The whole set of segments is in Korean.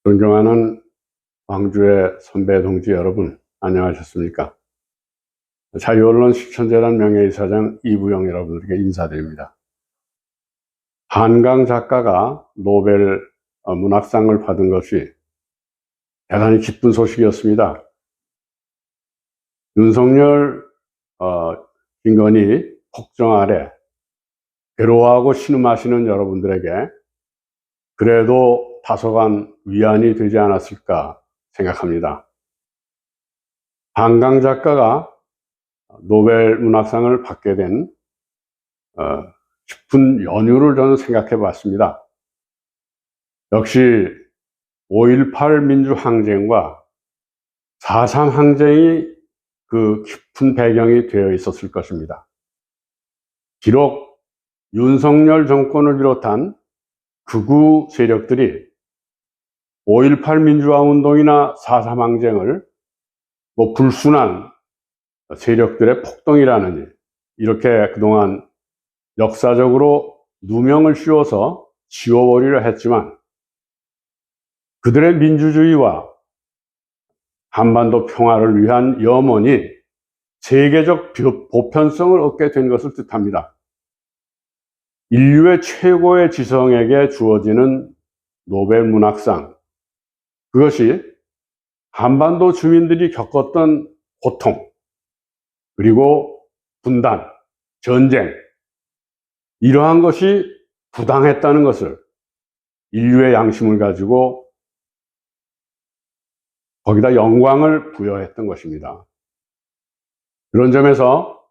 존경하는 광주의 선배 동지 여러분, 안녕하셨습니까? 자유언론 실천재단 명예이사장 이부영 여러분들에게 인사드립니다. 한강 작가가 노벨 문학상을 받은 것이 대단히 기쁜 소식이었습니다. 윤석열, 김건희 폭정 아래 괴로워하고 신음하시는 여러분들에게 그래도 다소간 위안이 되지 않았을까 생각합니다. 한강 작가가 노벨 문학상을 받게 된 깊은 연유를 저는 생각해 봤습니다. 역시 5.18 민주항쟁과 4.3 항쟁이 그 깊은 배경이 되어 있었을 것입니다. 비록 윤석열 정권을 비롯한 극우 세력들이 5.18 민주화 운동이나 4.3 항쟁을 불순한 세력들의 폭동이라느니 이렇게 그동안 역사적으로 누명을 씌워서 지워버리려 했지만 그들의 민주주의와 한반도 평화를 위한 염원이 세계적 보편성을 얻게 된 것을 뜻합니다. 인류의 최고의 지성에게 주어지는 노벨 문학상, 그것이 한반도 주민들이 겪었던 고통, 그리고 분단, 전쟁, 이러한 것이 부당했다는 것을 인류의 양심을 가지고 거기다 영광을 부여했던 것입니다. 그런 점에서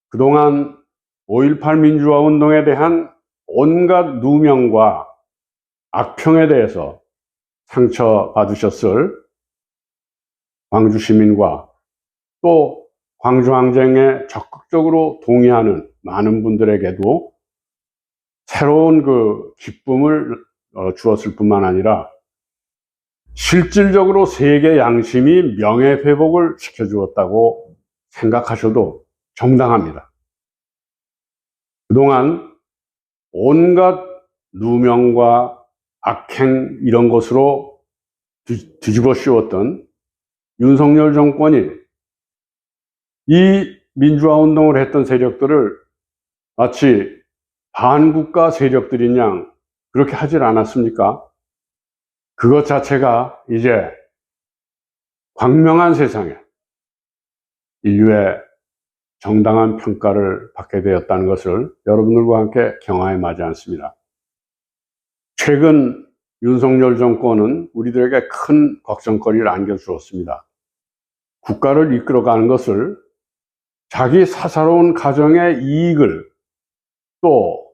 그동안 5.18 민주화 운동에 대한 온갖 누명과 악평에 대해서 상처받으셨을 광주 시민과 또 광주 항쟁에 적극적으로 동의하는 많은 분들에게도 새로운 그 기쁨을 주었을 뿐만 아니라 실질적으로 세계 양심이 명예회복을 시켜주었다고 생각하셔도 정당합니다. 그동안 온갖 누명과 악행 이런 것으로 뒤집어 씌웠던 윤석열 정권이 이 민주화 운동을 했던 세력들을 마치 반국가 세력들인 양 그렇게 하질 않았습니까? 그것 자체가 이제 광명한 세상에 인류의 정당한 평가를 받게 되었다는 것을 여러분들과 함께 경험해 마지 않습니다. 최근 윤석열 정권은 우리들에게 큰 걱정거리를 안겨주었습니다. 국가를 이끌어가는 것을 자기 사사로운 가정의 이익을 또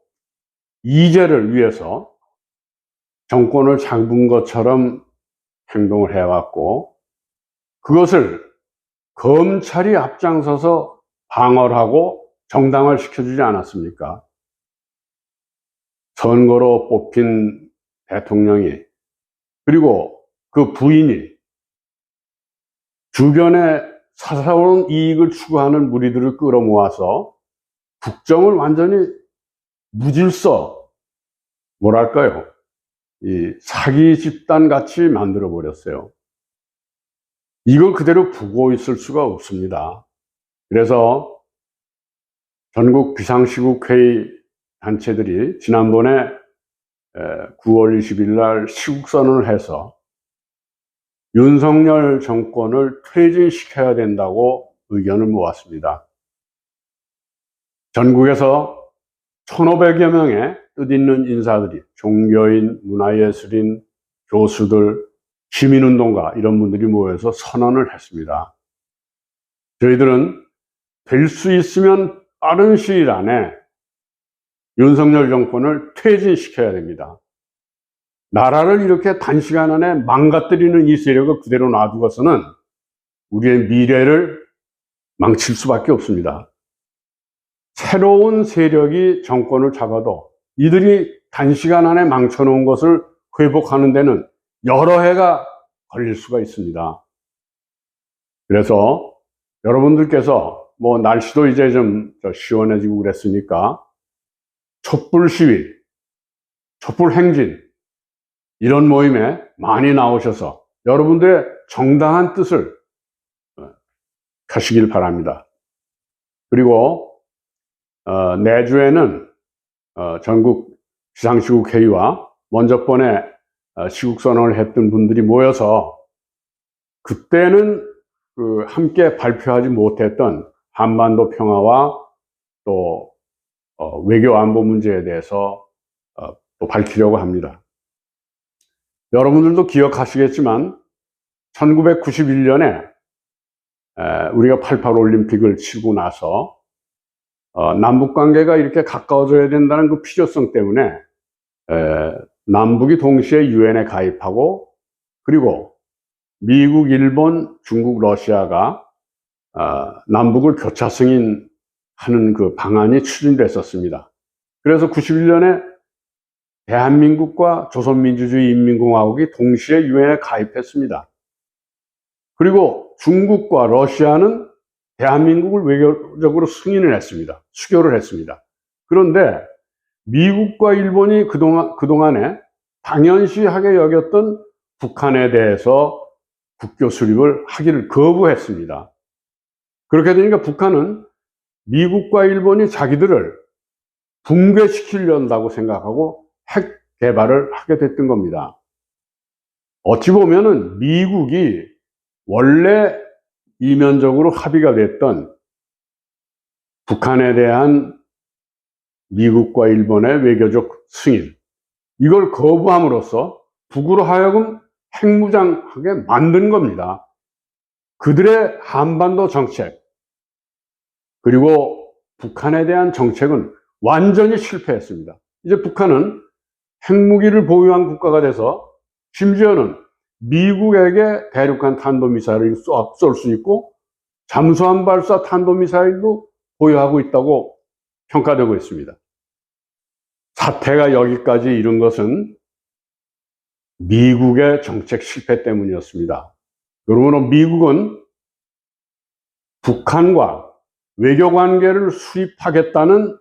이재를 위해서 정권을 잡은 것처럼 행동을 해왔고 그것을 검찰이 앞장서서 방어를 하고 정당화를 시켜주지 않았습니까? 선거로 뽑힌 대통령이 그리고 그 부인이 주변에 사사로운 이익을 추구하는 무리들을 끌어모아서 국정을 완전히 무질서, 뭐랄까요, 이 사기 집단 같이 만들어 버렸어요. 이걸 그대로 보고 있을 수가 없습니다. 그래서 전국 비상시국회의 단체들이 지난번에 9월 20일 날 시국선언을 해서 윤석열 정권을 퇴진시켜야 된다고 의견을 모았습니다. 전국에서 1,500여 명의 뜻있는 인사들이 종교인, 문화예술인, 교수들, 시민운동가 이런 분들이 모여서 선언을 했습니다. 저희들은 될 수 있으면 빠른 시일 안에 윤석열 정권을 퇴진시켜야 됩니다. 나라를 이렇게 단시간 안에 망가뜨리는 이 세력을 그대로 놔두고서는 우리의 미래를 망칠 수밖에 없습니다. 새로운 세력이 정권을 잡아도 이들이 단시간 안에 망쳐놓은 것을 회복하는 데는 여러 해가 걸릴 수가 있습니다. 그래서 여러분들께서 날씨도 이제 좀 시원해지고 그랬으니까 촛불 시위, 촛불 행진 이런 모임에 많이 나오셔서 여러분들의 정당한 뜻을 하시길 바랍니다. 그리고 내주에는 전국 비상시국회의와 먼저 번에 시국선언을 했던 분들이 모여서 그때는 함께 발표하지 못했던 한반도 평화와 또 외교 안보 문제에 대해서 또 밝히려고 합니다. 여러분들도 기억하시겠지만 1991년에 우리가 88 올림픽을 치고 나서 남북 관계가 이렇게 가까워져야 된다는 그 필요성 때문에 남북이 동시에 유엔에 가입하고, 그리고 미국, 일본, 중국, 러시아가 남북을 교차 승인하는 그 방안이 추진됐었습니다. 그래서 91년에 대한민국과 조선민주주의 인민공화국이 동시에 유엔에 가입했습니다. 그리고 중국과 러시아는 대한민국을 외교적으로 승인을 했습니다. 수교를 했습니다. 그런데 미국과 일본이 그동안에 당연시하게 여겼던 북한에 대해서 국교 수립을 하기를 거부했습니다. 그렇게 되니까 북한은 미국과 일본이 자기들을 붕괴시키려고 생각하고 핵 개발을 하게 됐던 겁니다. 어찌 보면은 미국이 원래 이면적으로 합의가 됐던 북한에 대한 미국과 일본의 외교적 승인, 이걸 거부함으로써 북으로 하여금 핵무장하게 만든 겁니다. 그들의 한반도 정책, 그리고 북한에 대한 정책은 완전히 실패했습니다. 이제 북한은 핵무기를 보유한 국가가 돼서 심지어는 미국에게 대륙간 탄도미사일을 쏠 수 있고 잠수함 발사 탄도미사일도 보유하고 있다고 평가되고 있습니다. 사태가 여기까지 이른 것은 미국의 정책 실패 때문이었습니다. 여러분, 미국은 북한과 외교관계를 수립하겠다는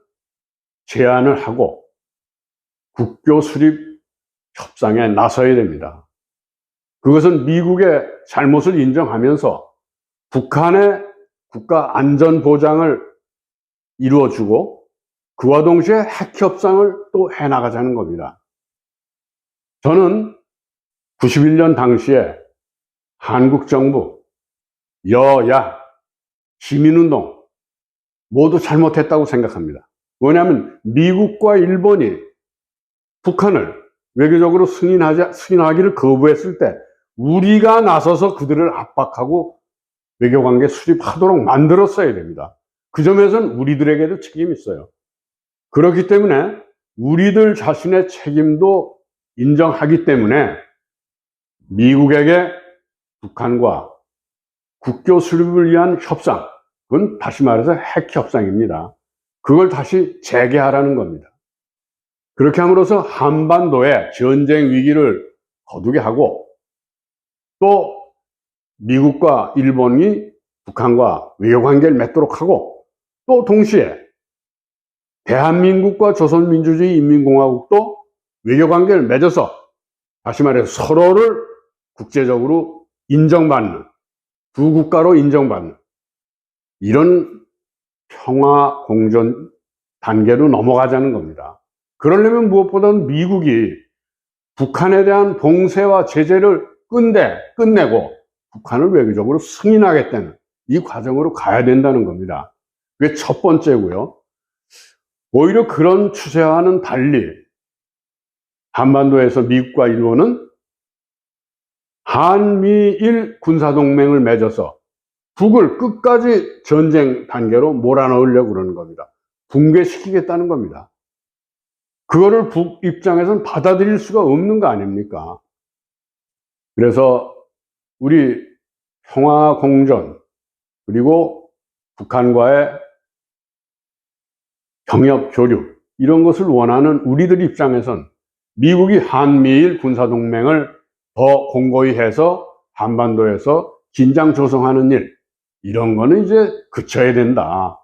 제안을 하고 국교 수립 협상에 나서야 됩니다. 그것은 미국의 잘못을 인정하면서 북한의 국가 안전 보장을 이루어주고 그와 동시에 핵 협상을 또 해나가자는 겁니다. 저는 91년 당시에 한국 정부, 여야, 시민운동 모두 잘못했다고 생각합니다. 왜냐하면 미국과 일본이 북한을 외교적으로 승인하기를 거부했을 때 우리가 나서서 그들을 압박하고 외교관계 수립하도록 만들었어야 됩니다. 그 점에서는 우리들에게도 책임이 있어요. 그렇기 때문에 우리들 자신의 책임도 인정하기 때문에 미국에게 북한과 국교 수립을 위한 협상, 그건 다시 말해서 핵 협상입니다. 그걸 다시 재개하라는 겁니다. 그렇게 함으로써 한반도의 전쟁 위기를 거두게 하고 또 미국과 일본이 북한과 외교관계를 맺도록 하고 또 동시에 대한민국과 조선민주주의 인민공화국도 외교관계를 맺어서 다시 말해서 서로를 국제적으로 인정받는, 두 국가로 인정받는 이런 평화 공존 단계로 넘어가자는 겁니다. 그러려면 무엇보다는 미국이 북한에 대한 봉쇄와 제재를 끝내고 북한을 외교적으로 승인하겠다는 이 과정으로 가야 된다는 겁니다. 그게 첫 번째고요. 오히려 그런 추세와는 달리 한반도에서 미국과 일본은 한미일 군사동맹을 맺어서 북을 끝까지 전쟁 단계로 몰아넣으려고 그러는 겁니다. 붕괴시키겠다는 겁니다. 그거를 북 입장에서는 받아들일 수가 없는 거 아닙니까? 그래서 우리 평화 공존, 그리고 북한과의 경협 교류, 이런 것을 원하는 우리들 입장에선 미국이 한미일 군사동맹을 더 공고히 해서 한반도에서 긴장 조성하는 일, 이런 거는 이제 그쳐야 된다,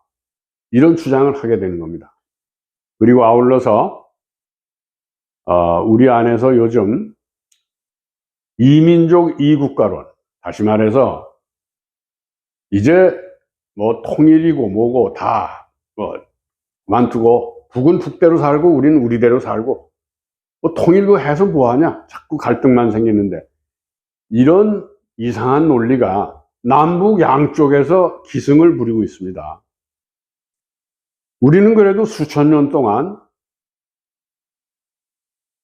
이런 주장을 하게 되는 겁니다. 그리고 아울러서 우리 안에서 요즘 이민족 이국가론, 다시 말해서 이제 뭐 통일이고 뭐고 다 뭐 그만두고 북은 북대로 살고 우리는 우리대로 살고 뭐 통일도 해서 뭐하냐, 자꾸 갈등만 생기는데, 이런 이상한 논리가 남북 양쪽에서 기승을 부리고 있습니다. 우리는 그래도 수천 년 동안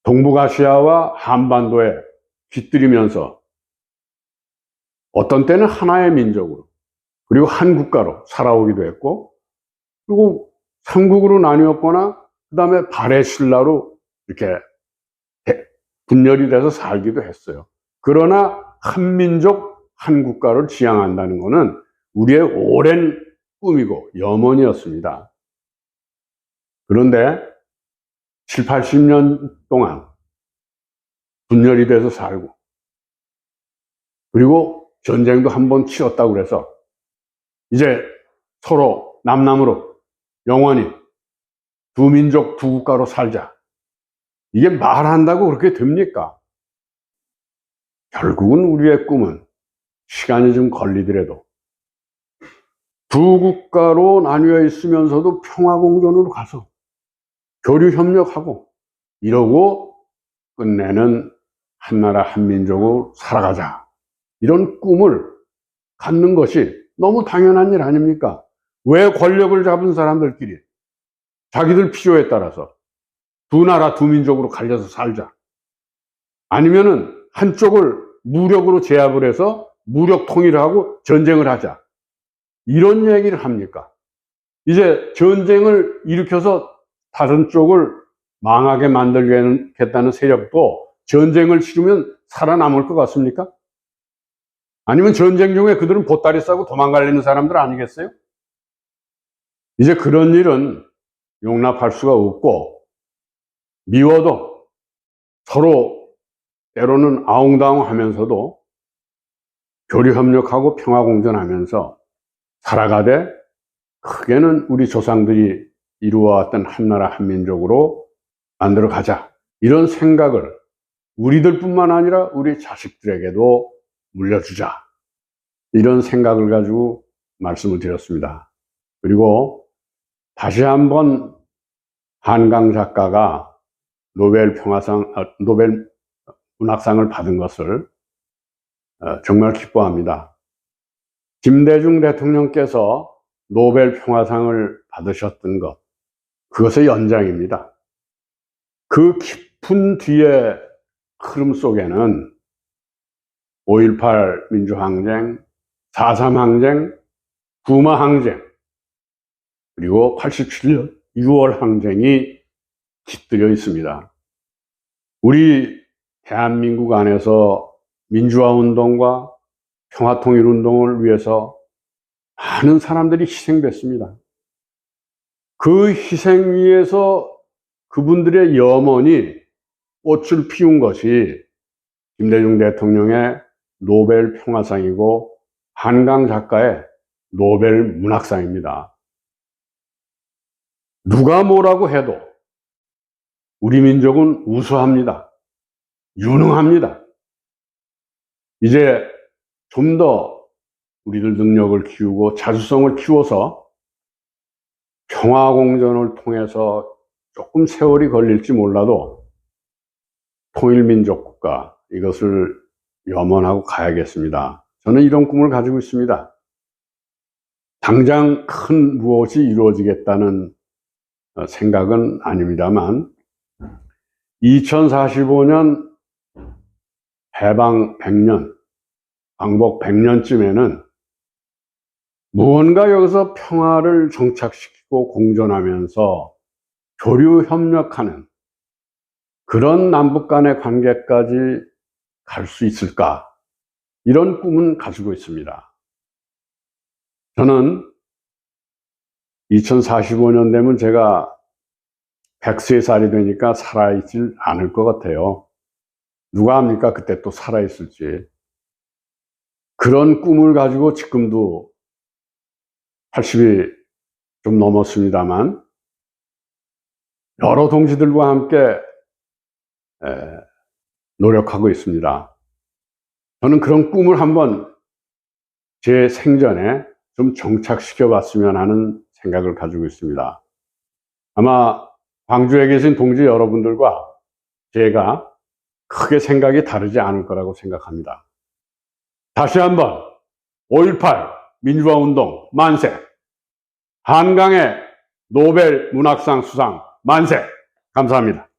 동북아시아와 한반도에 깃들이면서 어떤 때는 하나의 민족으로 그리고 한 국가로 살아오기도 했고, 그리고 삼국으로 나뉘었거나 그 다음에 발해 신라로 이렇게 분열이 돼서 살기도 했어요. 그러나 한민족 한 국가를 지향한다는 것은 우리의 오랜 꿈이고 염원이었습니다. 그런데 7, 80년 동안 분열이 돼서 살고, 그리고 전쟁도 한번 치렀다고 그래서 이제 서로 남남으로 영원히 두 민족 두 국가로 살자, 이게 말한다고 그렇게 됩니까? 결국은 우리의 꿈은 시간이 좀 걸리더라도 두 국가로 나뉘어 있으면서도 평화공존으로 가서 교류협력하고 이러고 끝내는 한나라 한민족으로 살아가자, 이런 꿈을 갖는 것이 너무 당연한 일 아닙니까? 왜 권력을 잡은 사람들끼리 자기들 필요에 따라서 두 나라 두 민족으로 갈려서 살자, 아니면은 한쪽을 무력으로 제압을 해서 무력 통일하고 전쟁을 하자, 이런 얘기를 합니까? 이제 전쟁을 일으켜서 다른 쪽을 망하게 만들겠다는 세력도 전쟁을 치르면 살아남을 것 같습니까? 아니면 전쟁 중에 그들은 보따리 싸고 도망가려는 사람들 아니겠어요? 이제 그런 일은 용납할 수가 없고, 미워도 서로 때로는 아웅다웅 하면서도 교류협력하고 평화공존하면서 살아가되, 크게는 우리 조상들이 이루어왔던 한나라 한민족으로 만들어 가자, 이런 생각을 우리들 뿐만 아니라 우리 자식들에게도 물려주자, 이런 생각을 가지고 말씀을 드렸습니다. 그리고 다시 한번 한강 작가가 노벨 문학상을 받은 것을 정말 기뻐합니다. 김대중 대통령께서 노벨 평화상을 받으셨던 것, 그것의 연장입니다. 그 깊은 뒤에 흐름 속에는 5.18 민주항쟁, 4.3 항쟁, 부마 항쟁, 그리고 87년 6월 항쟁이 깃들여 있습니다. 우리 대한민국 안에서 민주화운동과 평화통일운동을 위해서 많은 사람들이 희생됐습니다. 그 희생 위에서 그분들의 염원이 꽃을 피운 것이 김대중 대통령의 노벨 평화상이고 한강 작가의 노벨 문학상입니다. 누가 뭐라고 해도 우리 민족은 우수합니다. 유능합니다. 이제 좀 더 우리들 능력을 키우고 자주성을 키워서 평화공존을 통해서 조금 세월이 걸릴지 몰라도 통일민족 국가, 이것을 염원하고 가야겠습니다. 저는 이런 꿈을 가지고 있습니다. 당장 큰 무엇이 이루어지겠다는 생각은 아닙니다만, 2045년 해방 100년, 광복 100년쯤에는 무언가 여기서 평화를 정착시키고 공존하면서 교류 협력하는 그런 남북 간의 관계까지 갈 수 있을까, 이런 꿈은 가지고 있습니다. 저는 2045년 되면 제가 103살이 되니까 살아있질 않을 것 같아요. 누가 합니까? 그때 또 살아있을지. 그런 꿈을 가지고 지금도 80이 좀 넘었습니다만 여러 동지들과 함께 노력하고 있습니다. 저는 그런 꿈을 한번 제 생전에 좀 정착시켜 봤으면 하는 생각을 가지고 있습니다. 아마 광주에 계신 동지 여러분들과 제가 크게 생각이 다르지 않을 거라고 생각합니다. 다시 한번 5.18 민주화 운동 만세! 한강의 노벨 문학상 수상 만세! 감사합니다.